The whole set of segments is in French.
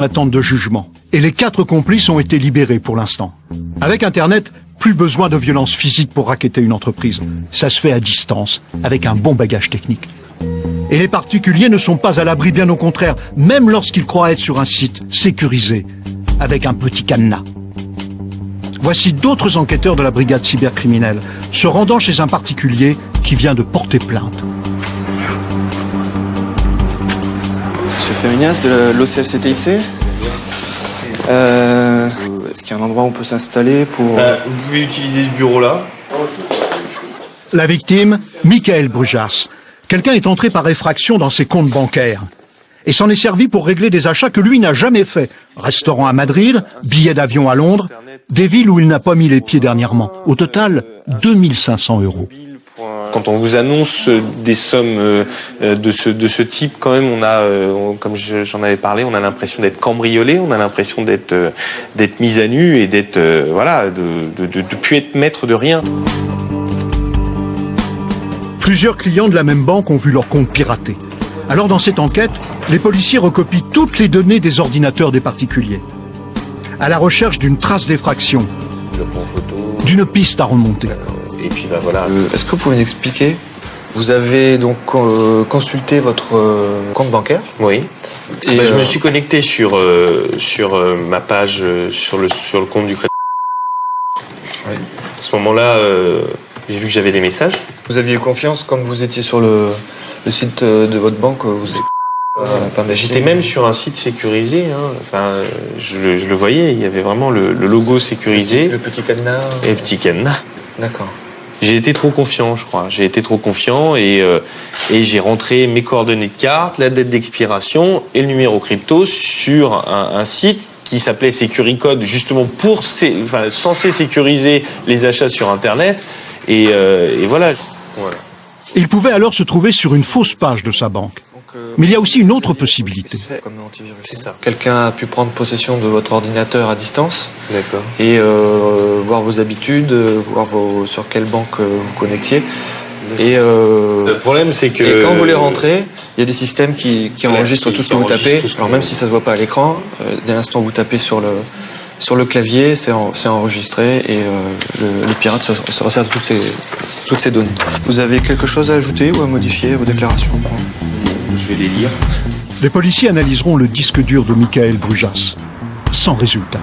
Attente de jugement. Et les 4 complices ont été libérés pour l'instant. Avec Internet, plus besoin de violence physique pour racketter une entreprise. Ça se fait à distance, avec un bon bagage technique. Et les particuliers ne sont pas à l'abri, bien au contraire, même lorsqu'ils croient être sur un site sécurisé, avec un petit cadenas. Voici d'autres enquêteurs de la brigade cybercriminelle, se rendant chez un particulier qui vient de porter plainte. Monsieur Féminias de l'OCLCTIC. Est-ce qu'il y a un endroit où on peut s'installer pour... Vous pouvez utiliser ce bureau-là. La victime, Michael Brujas. Quelqu'un est entré par effraction dans ses comptes bancaires et s'en est servi pour régler des achats que lui n'a jamais faits. Restaurant à Madrid, billets d'avion à Londres, des villes où il n'a pas mis les pieds dernièrement. Au total, 2500 €. Quand on vous annonce des sommes de ce type, quand même, comme j'en avais parlé, on a l'impression d'être cambriolé, on a l'impression d'être mis à nu et d'être de plus être maître de rien. Plusieurs clients de la même banque ont vu leur compte piraté. Alors dans cette enquête, les policiers recopient toutes les données des ordinateurs des particuliers, à la recherche d'une trace d'effraction, d'une piste à remonter. Et puis voilà. Est-ce que vous pouvez m'expliquer? Vous avez donc consulté votre compte bancaire? Oui. Et je me suis connecté sur ma page sur le compte du crédit. Oui. À ce moment-là, j'ai vu que j'avais des messages. Vous aviez eu confiance quand vous étiez sur le site de votre banque? J'étais même sur un site sécurisé. Enfin, je le voyais. Il y avait vraiment le logo sécurisé. Le petit cadenas. Et le petit cadenas. D'accord. J'ai été trop confiant, je crois. J'ai été trop confiant et j'ai rentré mes coordonnées de carte, la date d'expiration et le numéro crypto sur un site qui s'appelait Securicode, justement censé sécuriser les achats sur Internet. Et voilà. Il pouvait alors se trouver sur une fausse page de sa banque. Mais il y a aussi une autre possibilité. C'est ça. Quelqu'un a pu prendre possession de votre ordinateur à distance. D'accord. Et voir vos habitudes, voir sur quelle banque vous connectiez. Et le problème, c'est que... Et quand vous les rentrez, il y a des systèmes qui enregistrent tout ce que vous tapez. Alors même si ça se voit pas à l'écran, dès l'instant où vous tapez sur le clavier, c'est enregistré et le pirate se resserre de toutes ces données. Vous avez quelque chose à ajouter ou à modifier vos déclarations? Je vais les lire. Les policiers analyseront le disque dur de Michael Brujas, sans résultat.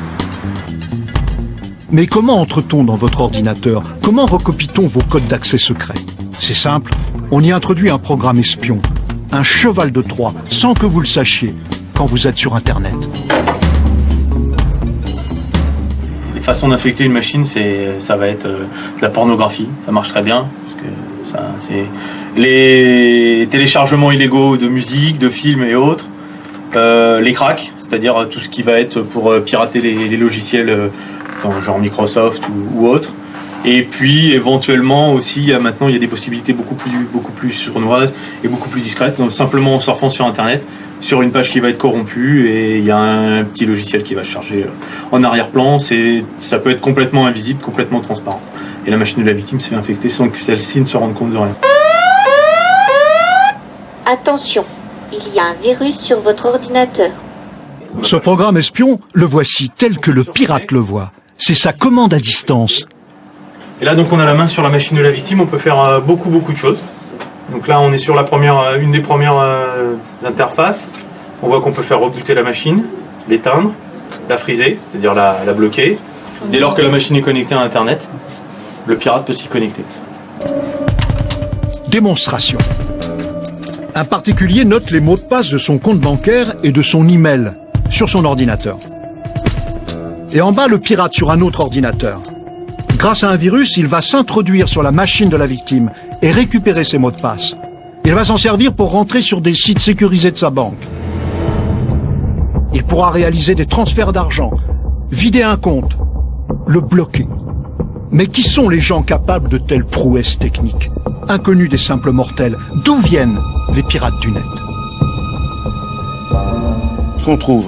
Mais comment entre-t-on dans votre ordinateur? Comment recopie-t-on vos codes d'accès secrets? C'est simple, on y introduit un programme espion, un cheval de Troie, sans que vous le sachiez, quand vous êtes sur Internet. Les façons d'infecter une machine, ça va être de la pornographie, ça marche très bien, parce que c'est les téléchargements illégaux de musique, de films et autres, les cracks, c'est-à-dire tout ce qui va être pour pirater les logiciels genre Microsoft ou autres. Et puis éventuellement aussi, maintenant il y a des possibilités beaucoup plus sournoises et beaucoup plus discrètes, donc simplement en surfant sur Internet, sur une page qui va être corrompue et il y a un petit logiciel qui va se charger en arrière-plan. Ça peut être complètement invisible, complètement transparent. Et la machine de la victime se fait infecter sans que celle-ci ne se rende compte de rien. Attention, il y a un virus sur votre ordinateur. Ce programme espion, le voici tel que le pirate le voit. C'est sa commande à distance. Et là donc on a la main sur la machine de la victime, on peut faire beaucoup de choses. Donc là on est sur une des premières interfaces. On voit qu'on peut faire rebooter la machine, l'éteindre, la friser, c'est-à-dire la bloquer. Dès lors que la machine est connectée à Internet, le pirate peut s'y connecter. Démonstration. Un particulier note les mots de passe de son compte bancaire et de son email sur son ordinateur. Et en bas, le pirate sur un autre ordinateur. Grâce à un virus, il va s'introduire sur la machine de la victime et récupérer ses mots de passe. Il va s'en servir pour rentrer sur des sites sécurisés de sa banque. Il pourra réaliser des transferts d'argent, vider un compte, le bloquer. Mais qui sont les gens capables de telles prouesses techniques? Inconnus des simples mortels, d'où viennent les pirates du net? Ce qu'on trouve